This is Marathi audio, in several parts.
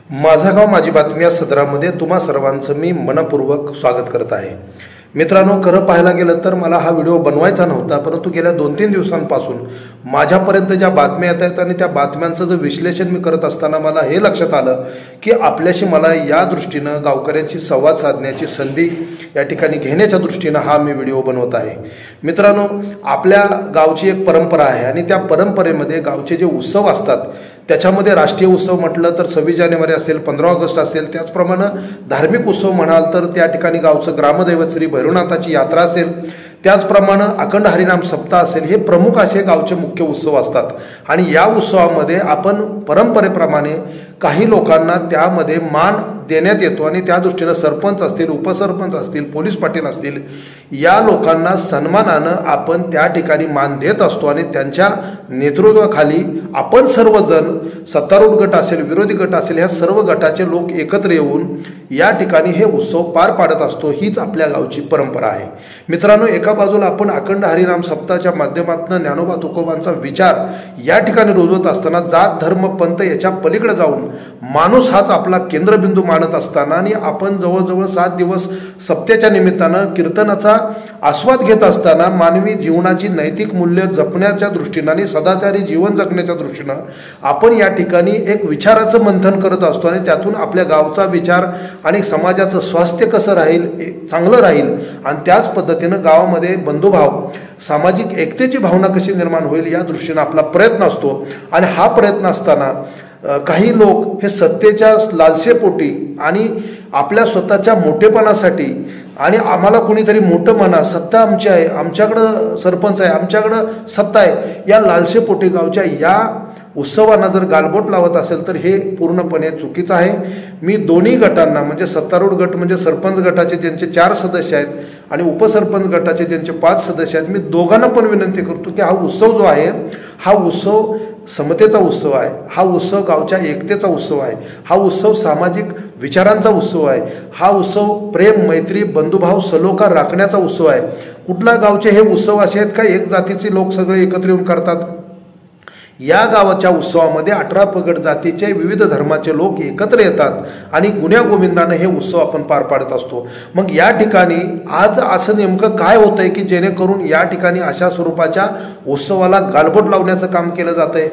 माझा गाव माझी बातमी या सदरामध्ये तुम्हा सर्वांचं मी मनपूर्वक स्वागत करत आहे। मित्रांनो, खरं पाहायला गेलं तर मला हा व्हिडिओ बनवायचा नव्हता, परंतु गेल्या 2-3 दिवसांपासून माझ्यापर्यंत ज्या बातम्या येत आहेत आणि त्या बातम्यांचं जे विश्लेषण मी करत असताना मला हे लक्षात आलं की आपल्याशी मला या दृष्टीनं गावकऱ्यांशी संवाद साधण्याची संधी या ठिकाणी घेण्याच्या दृष्टीनं हा मी व्हिडिओ बनवत आहे। मित्रांनो, आपल्या गावची एक परंपरा आहे आणि त्या परंपरेमध्ये गावचे जे उत्सव असतात त्याच्यामध्ये राष्ट्रीय उत्सव म्हटलं तर 26 जानेवारी असेल, 15 ऑगस्ट असेल, त्याचप्रमाणे धार्मिक उत्सव म्हणाल तर त्या ठिकाणी गावचं ग्रामदैवत श्री भैरवनाथाची यात्रा असेल, त्याचप्रमाणे अखंड हरिनाम सप्ताह असेल, हे प्रमुख असे गावचे मुख्य उत्सव असतात। आणि या उत्सवामध्ये आपण परंपरेप्रमाणे काही लोकांना त्यामध्ये मान देण्यात येतो आणि त्या दृष्टीने सरपंच असतील, उपसरपंच असतील, पोलीस पाटील असतील, या लोकांना सन्मानानं आपण त्या ठिकाणी मान देत असतो आणि त्यांच्या नेतृत्वाखाली आपण सर्वजण सत्तारूढ गट असेल, विरोधी गट असेल, ह्या सर्व गटाचे लोक एकत्र येऊन या ठिकाणी हे उत्सव पार पाडत असतो। हीच आपल्या गावची परंपरा आहे। मित्रांनो, एका बाजूला आपण अखंड हरिनाम सप्ताहाच्या माध्यमातून ज्ञानोबा तुकोबांचा विचार या ठिकाणी रुजवत असताना जात धर्म पंथ याच्या पलीकडे जाऊन माणूस हाच आपला केंद्रबिंदू मानत असताना आणि आपण जवळजवळ 7 दिवस सप्त्याच्या निमित्तानं कीर्तनाचा आस्वाद घेत असताना मानवी जीवनाची नैतिक मूल्य जपण्याच्या दृष्टीनं आणि सदाचारी जीवन जगण्याच्या दृष्टीनं आपण या ठिकाणी एक विचाराचं मंथन करत असतो आणि त्यातून आपल्या गावचा विचार आणि समाजाचं स्वास्थ्य कसं राहील, चांगलं राहील आणि त्याच पद्धतीनं गावामध्ये बंधुभाव, सामाजिक एकतेची भावना कशी निर्माण होईल या दृष्टीनं आपला प्रयत्न असतो। आणि हा प्रयत्न असताना काही लोक हे सत्तेच्या लालसेपोटी आणि आपल्या स्वतःच्या मोठेपणासाठी आणि आम्हाला कोणीतरी मोठं म्हणा, सत्ता आमची आहे, आमच्याकडं सरपंच आहे, आमच्याकडं सत्ता आहे, या लालसेपोटी गावच्या या उत्सवांना जर गालबोट लावत असेल तर हे पूर्णपणे चुकीचं आहे। मी दोन्ही गटांना म्हणजे सत्तारूढ गट म्हणजे सरपंच गटाचे ज्यांचे 4 सदस्य आहेत आणि उपसरपंच गटाचे ज्यांचे 5 सदस्य आहेत, मी दोघांना पण विनंती करतो की हा उत्सव जो आहे हा उत्सव समतेचा उत्सव आहे, हा उत्सव गावच्या एकतेचा उत्सव आहे, हा उत्सव सामाजिक विचारांचा उत्सव आहे, हा उत्सव प्रेम, मैत्री, बंधुभाव, सलोखा राखण्याचा उत्सव आहे। कुठल्या गावचे हे उत्सव असे आहेत का एक जातीचे लोक सगळे एकत्र येऊन करतात? या गावाच्या उत्सवामध्ये 18 पगड जातीचे विविध धर्माचे लोक एकत्र येतात आणि गुण्यागोविंदाने हे उत्सव आपण पार पाडत असतो। मग या ठिकाणी आज असं नेमकं काय होतंय की जेणेकरून या ठिकाणी अशा स्वरूपाच्या उत्सवाला गालबोट लावण्याचं काम केलं जातंय?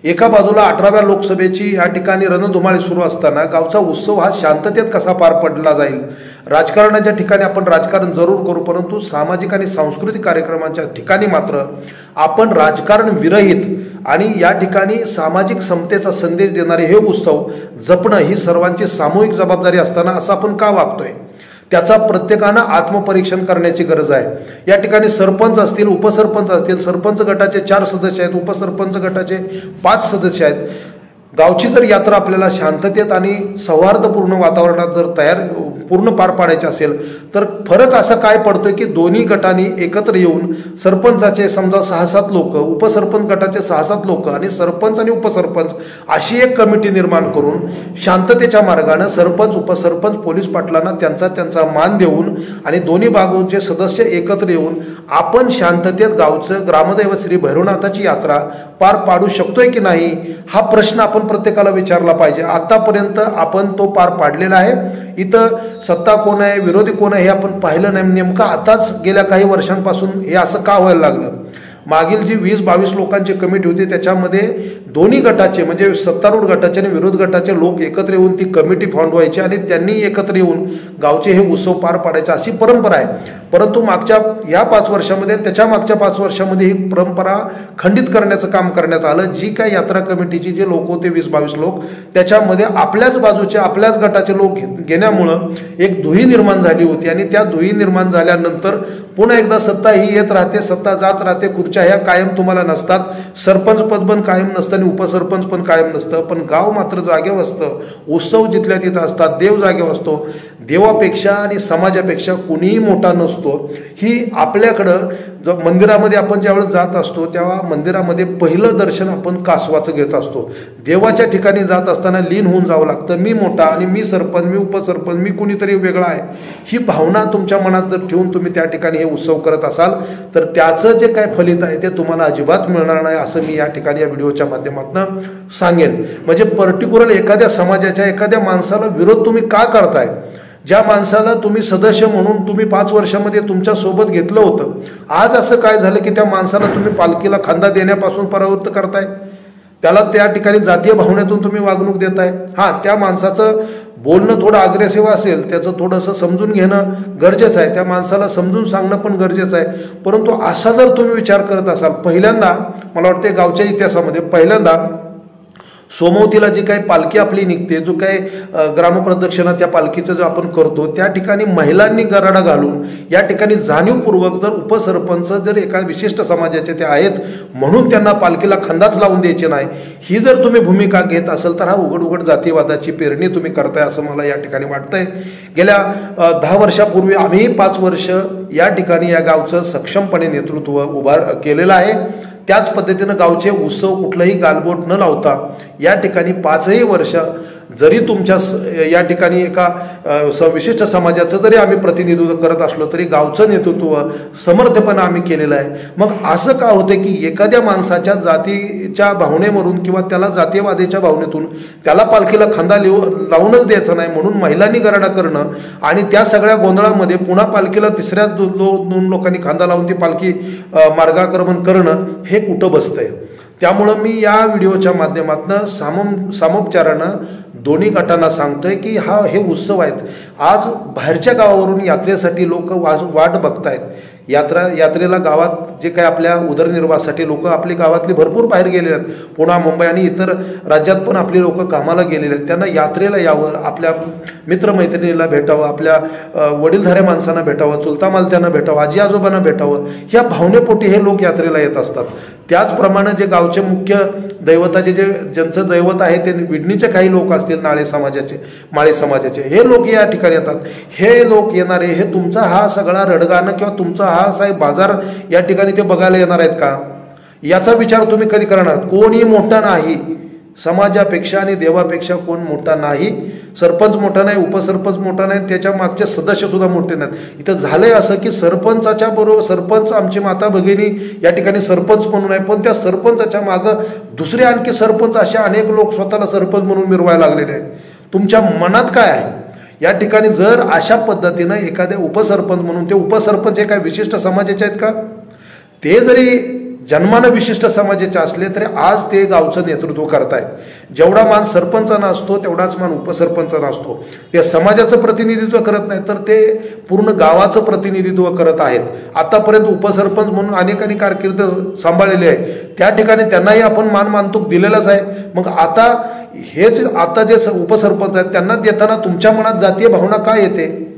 एका बाजूला 18व्या लोकसभेची या ठिकाणी रणधुमाळी सुरू असताना गावचा उत्सव हा शांततेत कसा पार पडला जाईल? राजकारणाच्या ठिकाणी आपण राजकारण जरूर करू, परंतु सामाजिक आणि सांस्कृतिक कार्यक्रमांच्या ठिकाणी मात्र आपण राजकारण विरहित आणि या ठिकाणी सामाजिक समतेचा संदेश देणारे हे उत्सव जपणं ही सर्वांची सामूहिक जबाबदारी असताना असं आपण का वागतोय? त्याचा प्रत्येकानं आत्मपरीक्षण करण्याची गरज आहे। या ठिकाणी सरपंच असतील, उपसरपंच असतील, सरपंच गटाचे 4 सदस्य आहेत, उपसरपंच गटाचे 5 सदस्य आहेत। गावची जर यात्रा आपल्याला शांततेत आणि सौहार्दपूर्ण वातावरणात जर पूर्ण पार पाडायची असेल तर फरक असा काय पडतोय की दोन्ही गटांनी एकत्र येऊन सरपंचाचे समजा 6-7 लोक, उपसरपंच गटाचे 6-7 लोक आणि सरपंच आणि उपसरपंच अशी एक कमिटी निर्माण करून शांततेच्या मार्गाने सरपंच, उपसरपंच, पोलीस पाटलांना त्यांचा मान देऊन आणि दोन्ही बाजूचे सदस्य एकत्र येऊन आपण शांततेत गावचं ग्रामदैवत श्री भैरवनाथाची यात्रा पार पाडू शकतोय की नाही हा प्रश्न आपण प्रत्येकाला विचारला पाहिजे। आतापर्यंत आपण तो पार पाडलेला आहे। इथं सत्ता कोण आहे, विरोधी कोण आहे हे आपण पाहिलं नाही। नेमकं आताच गेल्या काही वर्षांपासून हे असं का व्हायला लागलं? मागील जी 20-22 लोकांची कमिटी होती त्याच्यामध्ये दोन्ही गटाचे म्हणजे सत्तारूढ गटाचे आणि विरोध गटाचे लोक एकत्र येऊन ती कमिटी फाउंड व्हायची आणि त्यांनी एकत्र येऊन गावचे हे उत्सव पार पाडायचे अशी परंपरा आहे। परंतु मागच्या या 5 वर्षामध्ये, त्याच्या मागच्या 5 वर्षामध्ये ही परंपरा खंडित करण्याचं काम करण्यात आलं। जी काय यात्रा कमिटीची जे लोक होते 20-22 लोक, त्याच्यामध्ये आपल्याच बाजूचे आपल्याच गटाचे लोक घेण्यामुळं एक दुही निर्माण झाली होती आणि त्या दुही निर्माण झाल्यानंतर पुन्हा एकदा सत्ता ही येत राहते, सत्ता जात राहते, खुर्च्या ह्या कायम तुम्हाला नसतात, सरपंच पद पण कायम नसतं आणि उपसरपंच पण कायम नसतं, पण गाव मात्र जागेवर असतं, उत्सव जिथल्या तिथं असतात, देव जागेवर असतो। देवापेक्षा आणि समाजापेक्षा कुणीही मोठा नसतो। ही आपल्याकडं मंदिरामध्ये आपण ज्यावेळेस जात असतो तेव्हा मंदिरामध्ये पहिलं दर्शन आपण कासवाचं घेत असतो। देवाच्या ठिकाणी जात असताना लीन होऊन जावं लागतं, मी मोठा आणि मी सरपंच, मी उपसरपंच, मी कुणीतरी वेगळा आहे, ही भावना तुमच्या मनात जर ठेवून तुम्ही त्या ठिकाणी हे उत्सव करत असाल तर त्याचं जे काय फलित बघित आहे ते तुम्हाला अजिबात मिळणार नाही असं मी या ठिकाणी या व्हिडिओच्या माध्यमातून सांगेन. म्हणजे पर्टिक्युलर एखाद्या समाजाच्या एखाद्या माणसाला विरोध तुम्ही का करताय? ज्या माणसाला तुम्ही सदस्य म्हणून तुम्ही 5 वर्षामध्ये तुमच्या सोबत घेतलं होतं, आज असं काय झालं की त्या माणसाला तुम्ही पालखीला खांदा देण्यापासून परावृत्त करताय? त्याला त्या ठिकाणी जातीय भावनेतून तुम्ही वागणूक देताय. त्या माणसाचं बोलणं थोडं अग्रेसिव्ह असेल, त्याचं थोडंसं समजून घेणं गरजेचं आहे, त्या माणसाला समजून सांगणं पण गरजेचं आहे. परंतु असा जर तुम्ही विचार करत असाल, पहिल्यांदा मला वाटते गावच्या इतिहासामध्ये पहिल्यांदा सोमवतीला जी काही पालखी आपली निघते, जो काही ग्रामप्रदक्षिणा त्या पालखीचं जो आपण करतो, त्या ठिकाणी महिलांनी गराडा घालून या ठिकाणी जाणीवपूर्वक जर उपसरपंच जर एका विशिष्ट समाजाचे ते आहेत म्हणून त्यांना पालखीला खंदाच लावून द्यायचे नाही, ही जर तुम्ही भूमिका घेत असाल तर हा उघड जातीवादाची पेरणी तुम्ही करताय असं मला या ठिकाणी वाटतंय. गेल्या 10 वर्षापूर्वी आम्ही 5 वर्ष या ठिकाणी या गावचं सक्षमपणे नेतृत्व उभा केलेलं आहे. त्याच पद्धतीनं गावचे उत्सव कुठलंही गालबोट न लावता या ठिकाणी 5ही वर्ष जरी तुमच्या या ठिकाणी एका विशिष्ट समाजाचं जरी आम्ही प्रतिनिधित्व करत असलो तरी गावचं नेतृत्व समर्थपणे आम्ही केलेलं आहे. मग असं का होतं की एखाद्या माणसाच्या जातीच्या भावनेवरून किंवा त्याला जातीयवादाच्या भावनेतून त्याला पालखीला खांदा लावूनच द्यायचं नाही म्हणून महिलांनी गराडा करणं आणि त्या सगळ्या गोंधळामध्ये पुन्हा पालखीला तिसऱ्या 2 लोकांनी खांदा लावून ती पालखी मार्गाक्रमण करणं हे कुठं बसतंय? त्यामुळं मी या व्हिडिओच्या माध्यमातून सामोपचारानं दोन्ही गटांना सांगतोय की हे उत्सव आहेत. आज बाहेरच्या गावावरून यात्रेसाठी लोक वाट बघतायत. यात्रेला गावात जे काही आपल्या उदरनिर्वाहासाठी लोक आपली गावातली भरपूर बाहेर गेलेले आहेत, पुणे मुंबई आणि इतर राज्यात पण आपली लोक कामाला गेलेले आहेत. त्यांना यात्रेला यावं, आपल्या मित्रमैत्रिणीला भेटावं, आपल्या वडीलधाऱ्या माणसांना भेटावं, चुलता मालत्यांना भेटावं, आजी आजोबांना भेटावं, ह्या भावनेपोटी हे लोक यात्रेला येत असतात. त्याचप्रमाणे जे गावचे मुख्य दैवताचे ज्यांचं दैवत आहे ते विडणीचे काही लोक असतील, माळी समाजाचे हे लोक या ठिकाणी येतात. हे लोक येणारे हे तुमचा हा सगळा रडगाणं किंवा तुमचा हा साहेब बाजार या ठिकाणी ते बघायला येणार आहेत का? याचा विचार तुम्ही कधी करणार? कोणी मोठा नाही, समाजापेक्षा आणि देवापेक्षा कोण मोठा नाही. सरपंच मोठा नाही, उपसरपंच मोठा नाही, त्याच्या मागचे सदस्य सुद्धा मोठे नाहीत. इथं झालंय असं की सरपंचाच्या बरोबर सरपंच आमची माता भगिनी या ठिकाणी सरपंच म्हणून आहे, पण त्या सरपंचाच्या मागं दुसरे आणखी सरपंच असे अनेक लोक स्वतःला सरपंच म्हणून मिरवायला लागलेले आहेत. तुमच्या मनात काय आहे या ठिकाणी? जर अशा पद्धतीनं एखाद्या उपसरपंच म्हणून ते उपसरपंच हे काय विशिष्ट समाजाचे आहेत का? ते जरी जन्मानं विशिष्ट समाजाचे असले तरी आज ते गावचं नेतृत्व करतायत. जेवढा मान सरपंचांना असतो तेवढाच मान उपसरपंचांना असतो. ते समाजाचं प्रतिनिधित्व करत नाही तर ते पूर्ण गावाचं प्रतिनिधित्व करत आहेत. आतापर्यंत उपसरपंच म्हणून अनेकांनी कारकीर्द सांभाळलेली आहे, त्या ठिकाणी त्यांनाही आपण मानतूक दिलेलाच आहे. मग आता जे उपसरपंच आहेत त्यांना देताना तुमच्या मनात जातीय भावना काय येते?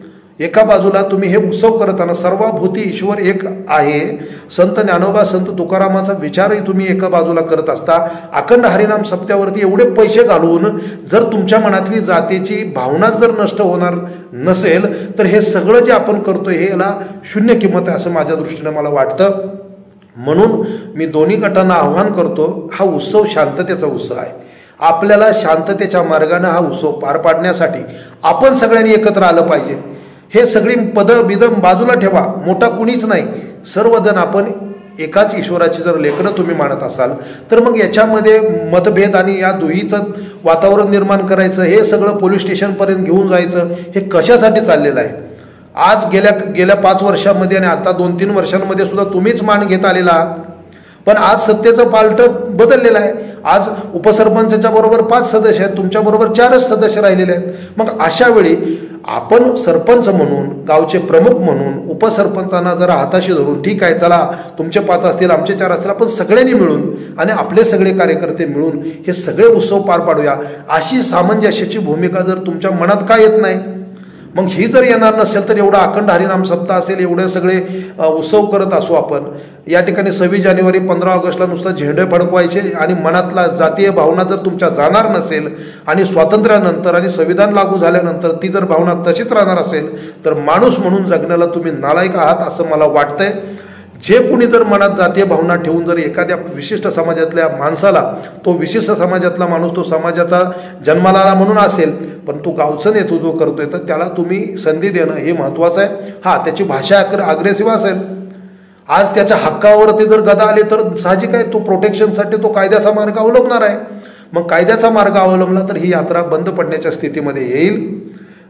एका बाजूला तुम्ही हे उत्सव करताना सर्वभूती ईश्वर एक आहे, संत ज्ञानोबा संत तुकारामाचा विचारही तुम्ही एका बाजूला करत असता, अखंड हरिनाम सप्त्यावरती एवढे पैसे घालवून जर तुमच्या मनातली जातीची भावना जर नष्ट होणार नसेल तर हे सगळं जे आपण करतोय हे याला शून्य किंमत आहे असं माझ्या दृष्टीने मला वाटतं. म्हणून मी दोन्ही गटांना आव्हान करतो, हा उत्सव शांततेचा उत्सव आहे. आपल्याला शांततेच्या मार्गाने हा उत्सव पार पाडण्यासाठी आपण सगळ्यांनी एकत्र आलं पाहिजे. हे सगळी बिदम बाजूला ठेवा, मोठा कुणीच नाही, सर्वजण आपण एकाच ईश्वराची जर लेकरं तुम्ही मानत असाल तर मग याच्यामध्ये मतभेद आणि या दुहीचं वातावरण निर्माण करायचं, हे सगळं पोलीस स्टेशनपर्यंत घेऊन जायचं, हे कशासाठी चाललेलं आहे? आज गेल्या 5 वर्षांमध्ये आणि आता 2-3 वर्षांमध्ये सुद्धा तुम्हीच मान घेत आलेला आहात, पण आज सत्तेचं पालट बदललेलं आहे. आज उपसरपंचाच्या बरोबर 5 सदस्य आहेत, तुमच्या बरोबर 4च सदस्य राहिलेले आहेत. मग अशा वेळी आपण सरपंच म्हणून, गावचे प्रमुख म्हणून उपसरपंचांना जरा हाताशी धरून, ठीक आहे चला तुमचे 5 असतील आमचे 4 असतील, आपण सगळ्यांनी मिळून आणि आपले सगळे कार्यकर्ते मिळून हे सगळे उत्सव पार पाडूया, अशी सामंजस्याची भूमिका जर तुमच्या मनात का येत नाही? मग ही जर येणार नसेल तर एवढा अखंड हरिनाम सप्ताह असेल, एवढे सगळे उत्सव करत असू आपण, या ठिकाणी 26 जानेवारी 15 ऑगस्टला नुसतं झेंडे फडकवायचे आणि मनातला जातीय भावना जर तुमच्या जाणार नसेल आणि स्वातंत्र्यानंतर आणि संविधान लागू झाल्यानंतर ती जर भावना तशीच राहणार असेल तर माणूस म्हणून जगण्याला तुम्ही नालायक आहात असं मला वाटतंय. जे कुणी जर मनात जातीय भावना ठेवून जर एखाद्या विशिष्ट समाजातल्या माणसाला, तो विशिष्ट समाजातला माणूस तो समाजाचा जन्माला आला म्हणून असेल पण तो गावचं नेतृत्व करतोय तर त्याला तुम्ही संधी देणं हे महत्वाचं आहे. त्याची भाषा अग्रेसिव्ह असेल, आज त्याच्या हक्कावरती जर गदा आली तर साहजिक आहे तो प्रोटेक्शनसाठी तो कायद्याचा मार्ग अवलंबणार आहे. मग कायद्याचा मार्ग अवलंबला तर ही यात्रा बंद पडण्याच्या स्थितीमध्ये येईल.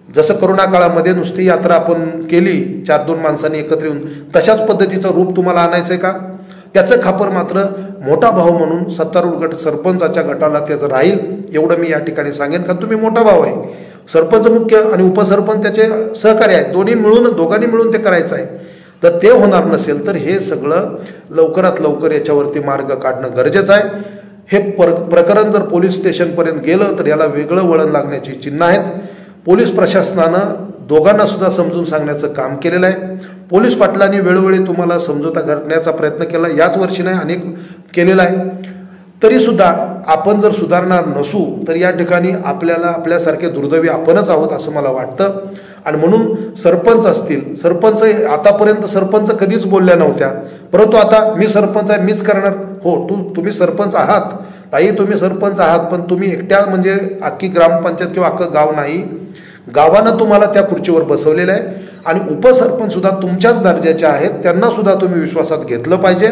जसं करोना काळामध्ये नुसती यात्रा आपण केली 4-2 माणसांनी एकत्र येऊन, तशाच पद्धतीचं रूप तुम्हाला आणायचंय का? त्याचं खापर मात्र मोठा भाऊ म्हणून सत्तारूढ गट सरपंचाच्या गटाला त्याचं राहील, एवढं मी या ठिकाणी सांगेन. कारण तुम्ही मोठा भाऊ आहे, सरपंच मुख्य आणि उपसरपंच त्याचे सहकारी आहेत, दोघांनी मिळून ते करायचं आहे. तर ते होणार नसेल तर हे सगळं लवकरात लवकर याच्यावरती मार्ग काढणं गरजेचं आहे. हे प्रकरण जर पोलीस स्टेशनपर्यंत गेलं तर याला वेगळं वळण लागण्याची चिन्ह आहेत. पोलीस प्रशासनानं दोघांना सुद्धा समजून सांगण्याचं काम केलेलं आहे. पोलीस पाटलांनी वेळोवेळी तुम्हाला समजोता करण्याचा प्रयत्न केला, याच वर्षी नाही अनेक केलेला आहे. तरी सुद्धा आपण जर सुधारणार नसू तर या ठिकाणी आपल्यासारखे दुर्दैवी आपणच आहोत असं मला वाटतं. आणि म्हणून सरपंच असतील, सरपंच आतापर्यंत सरपंच कधीच बोलल्या नव्हत्या, परंतु आता मी सरपंच आहे मीच करणार. हो, तुम्ही सरपंच आहात ताई, तुम्ही सरपंच आहात, पण तुम्ही एकट्या म्हणजे अख्खी ग्रामपंचायत किंवा अख्खं गाव नाही, गावानं तुम्हाला त्या खुर्चीवर बसवलेलं आहे. आणि उपसरपंच सुद्धा तुमच्याच दर्जाचे आहेत, त्यांना सुद्धा तुम्ही विश्वासात घेतलं पाहिजे.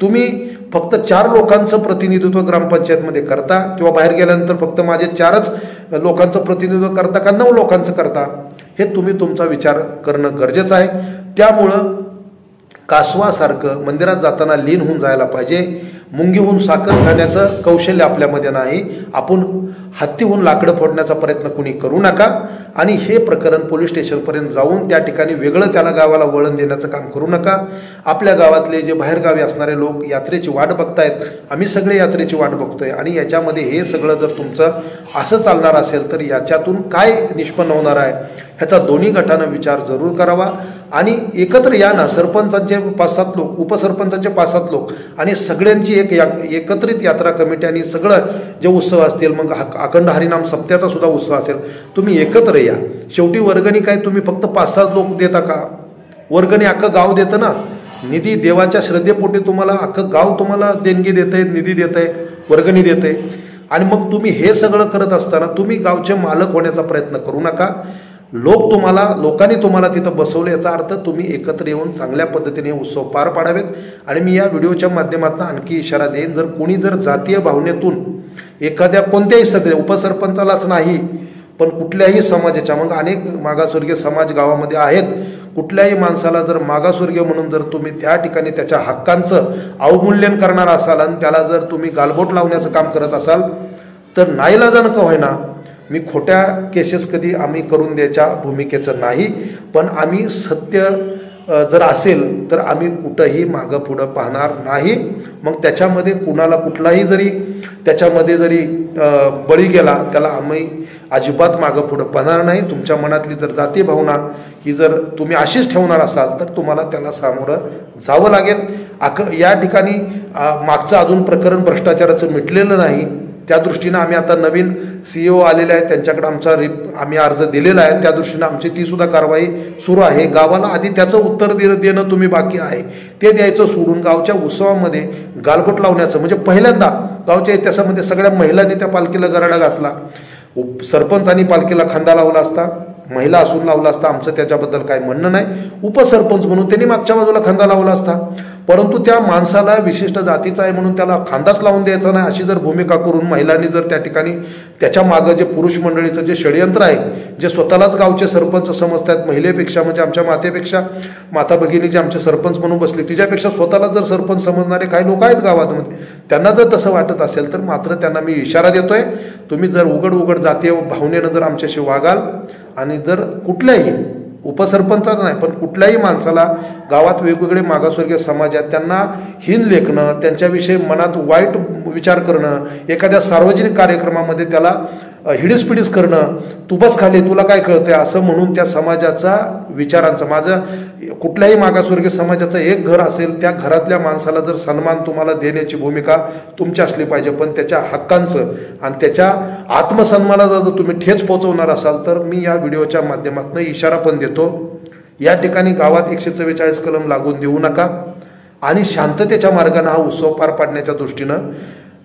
तुम्ही फक्त 4 लोकांचं प्रतिनिधित्व ग्रामपंचायतमध्ये करता किंवा बाहेर गेल्यानंतर फक्त माझे 4च लोकांचं प्रतिनिधित्व करता का 9 लोकांचं करता, हे तुम्ही तुमचा विचार करणं गरजेचं आहे. त्यामुळं कासवासारखं मंदिरात जाताना लीन होऊन जायला पाहिजे. मुंगीहून साखर खाण्याचं कौशल्य आपल्यामध्ये नाही. आपण हत्तीहून लाकडं फोडण्याचा प्रयत्न कुणी करू नका. आणि हे प्रकरण पोलीस स्टेशनपर्यंत जाऊन त्या ठिकाणी वेगळं त्याला गावाला वळण देण्याचं काम करू नका. आपल्या गावातले जे बाहेरगावी असणारे लोक यात्रेची वाट बघतायत, आम्ही सगळे यात्रेची वाट बघतोय, आणि याच्यामध्ये हे सगळं जर तुमचं असं चालणार असेल तर याच्यातून काय निष्पन्न होणार आहे ह्याचा दोन्ही गटानं विचार जरूर करावा. आणि एकत्र या ना, सरपंचांचे 5-7 लोक, उपसरपंचांचे 5-7 लोक आणि सगळ्यांची एकत्रित यात्रा कमिटी आणि सगळं जे उत्सव असतील, मग अखंड हरिनाम सप्त्याचा सुद्धा उत्सव असेल, तुम्ही एकत्र या. शेवटी वर्गणी काय तुम्ही फक्त 5-6 लोक देता का? वर्गणी अख्खं गाव देतं ना. निधी देवाच्या श्रद्धेपोटी तुम्हाला अख्खं गाव तुम्हाला देणगी देतंय, निधी देतंय, वर्गणी देतंय. आणि मग तुम्ही हे सगळं करत असताना तुम्ही गावचे मालक होण्याचा प्रयत्न करू नका. लोकांनी तुम्हाला तिथं बसवलं, याचा अर्थ तुम्ही एकत्र येऊन चांगल्या पद्धतीने उत्सव पार पाडावेत. आणि मी या व्हिडिओच्या माध्यमातून आणखी इशारा देईन, जर कोणी जर जातीय भावनेतून एखाद्या कोणत्याही सगळे उपसरपंचालाच नाही पण कुठल्याही समाजाच्या, मग अनेक मागासवर्गीय समाज गावामध्ये आहेत, कुठल्याही माणसाला जर मागासवर्गीय म्हणून जर तुम्ही त्या ठिकाणी त्याच्या हक्कांचं अवमूल्यन करणार असाल आणि त्याला जर तुम्ही गालबोट लावण्याचं काम करत असाल तर नाईलाजानं का होईना, मी खोट्या केसेस कधी आम्ही करून द्यायच्या भूमिकेचं नाही, पण आम्ही सत्य जर असेल तर आम्ही कुठंही मागं पुढं पाहणार नाही. मग त्याच्यामध्ये कुणाला कुठलाही जरी त्याच्यामध्ये जरी बळी गेला त्याला आम्ही अजिबात मागं पुढं पाहणार नाही. तुमच्या मनातली जर जाती भावना ही जर तुम्ही अशीच ठेवणार असाल तर तुम्हाला त्याला सामोरं जावं लागेल. या ठिकाणी मागचं अजून प्रकरण भ्रष्टाचाराचं मिटलेलं नाही, त्या दृष्टीनं आम्ही आता नवीन CEO आलेले आहेत, त्यांच्याकडे आम्ही अर्ज दिलेला आहे, त्या दृष्टीनं आमची ती सुद्धा कारवाई सुरू आहे. गावाला आधी त्याचं उत्तर देणं तुम्ही बाकी आहे, ते द्यायचं सोडून गावच्या उत्सवामध्ये गालबोट लावण्याचं, म्हणजे पहिल्यांदा गावच्या इतिहासामध्ये सगळ्या महिलांनी त्या पालखीला गराडा घातला. सरपंचांनी पालखीला खांदा लावला असता, महिला असून लावला असता, आमचं त्याच्याबद्दल काय म्हणणं नाही. उपसरपंच म्हणून त्यांनी मागच्या बाजूला खांदा लावला असता, परंतु त्या माणसाला विशिष्ट जातीचा आहे म्हणून त्याला खांदाच लावून द्यायचा नाही अशी जर भूमिका करून महिलांनी जर त्या ठिकाणी त्याच्या मागं जे पुरुष मंडळीचं जे षडयंत्र आहे, जे स्वतःलाच गावचे सरपंच समजतात, महिलेपेक्षा म्हणजे आमच्या मातेपेक्षा, माता भगिनी जे आमचे सरपंच म्हणून बसले तिच्यापेक्षा स्वतःला जर सरपंच समजणारे काही लोक आहेत गावामध्ये, त्यांना जर तसं वाटत असेल तर मात्र त्यांना मी इशारा देतोय, तुम्ही जर उघड जातीय भावनेनं जर आमच्याशी वागाल आणि जर कुठल्याही उपसरपंचाचा नाही पण कुठल्याही माणसाला गावात वेगवेगळे मागासवर्गीय समाज आहेत त्यांना हीन लेखणं, त्यांच्याविषयी मनात वाईट विचार करणं, एखाद्या सार्वजनिक कार्यक्रमामध्ये त्याला हिडीसपिडीस करणं, तू बस खाली तुला काय कळतंय असं म्हणून त्या समाजाचा विचारांचा, माझं कुठल्याही मागासवर्गीय समाजाचं एक घर असेल त्या घरातल्या माणसाला जर सन्मान तुम्हाला देण्याची भूमिका तुमची असली पाहिजे, पण त्याच्या हक्कांचं आणि त्याच्या आत्मसन्मानाला जर तुम्ही ठेच पोहोचवणार असाल तर मी या व्हिडिओच्या माध्यमातून इशारा पण देतो, या ठिकाणी गावात 144 कलम लागून देऊ नका आणि शांततेच्या मार्गाने हा उत्सव पार पाडण्याच्या दृष्टीनं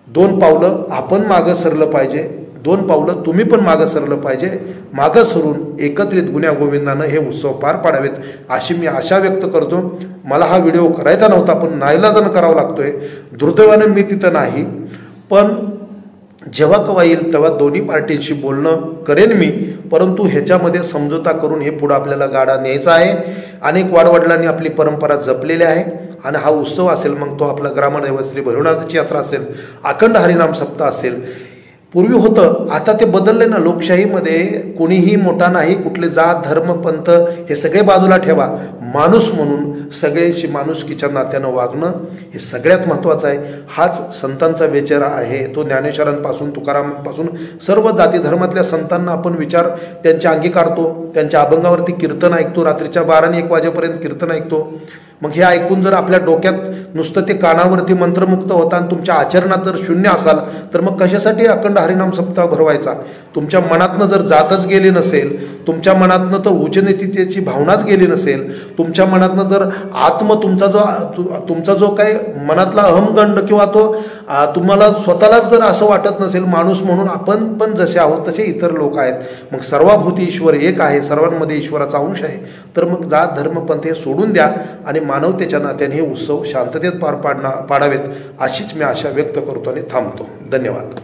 2 पावलं आपण मागं सरलं पाहिजे. 2 पावलं तुम्ही पण मागं सरलं पाहिजे. मागं सरून एकत्रित गुण्या गोविंदानं हे उत्सव पार पाडावेत अशी मी आशा व्यक्त करतो. मला हा व्हिडिओ करायचा नव्हता, पण नाईलाजानं करावा लागतोय. दुर्दैवाने मी तिथं नाही, पण जेव्हा केव्हा येईल तेव्हा दोन्ही पार्टींशी बोलणं करेन मी, परंतु ह्याच्यामध्ये समझोता करून हे पुढे आपल्याला गाडा न्यायचा आहे. अनेक वाडवडिलांनी आपली परंपरा जपलेली आहे आणि हा उत्सव असेल, मग तो आपला ग्रामदैवत श्री भैरवनाथाची यात्रा असेल, अखंड हरिनाम सप्ताह असेल. पूर्वी होतं, आता ते बदलले ना. लोकशाहीमध्ये कोणीही मोठा नाही, कुठले जात धर्म पंथ हे सगळे बाजूला ठेवा. माणूस म्हणून सगळ्यांशी माणुसकीच्या नात्यानं वागणं हे सगळ्यात महत्त्वाचं आहे. हाच संतांचा विचार आहे. तो ज्ञानेश्वरांपासून तुकारामांपासून सर्व जाती धर्मातल्या संतांना आपण विचार त्यांच्या अंगीकारतो. त्यांच्या अभंगावरती कीर्तन ऐकतो, रात्रीच्या 12 आणि 1 वाजेपर्यंत कीर्तन ऐकतो. मग हे ऐकून जर आपल्या डोक्यात नुसतं ते कानावरती मंत्रमुक्त होता आणि तुमच्या आचरणात जर शून्य असाल, तर मग कशासाठी अखंड हरिनाम सप्ताह भरवायचा? तुमच्या मनातनं जर जातच गेली नसेल, तुमच्या मनातनं तर उच्चनीतीची भावनाच गेली नसेल, तुमच्या मनातनं जर तुमचा जो काही मनातला अहमगंड किंवा तो तुम्हाला स्वतःलाच जर असं वाटत नसेल, माणूस म्हणून आपण पण जसे आहोत तसे इतर लोक आहेत, मग सर्वभूती ईश्वर एक आहे, सर्वांमध्ये ईश्वराचा अंश आहे, तर मग जात धर्म पंथ हे सोडून द्या आणि मानवतेच्या नात्याने हे उत्सव शांततेत पाडावेत अशीच मी आशा व्यक्त करतो आणि थांबतो. धन्यवाद.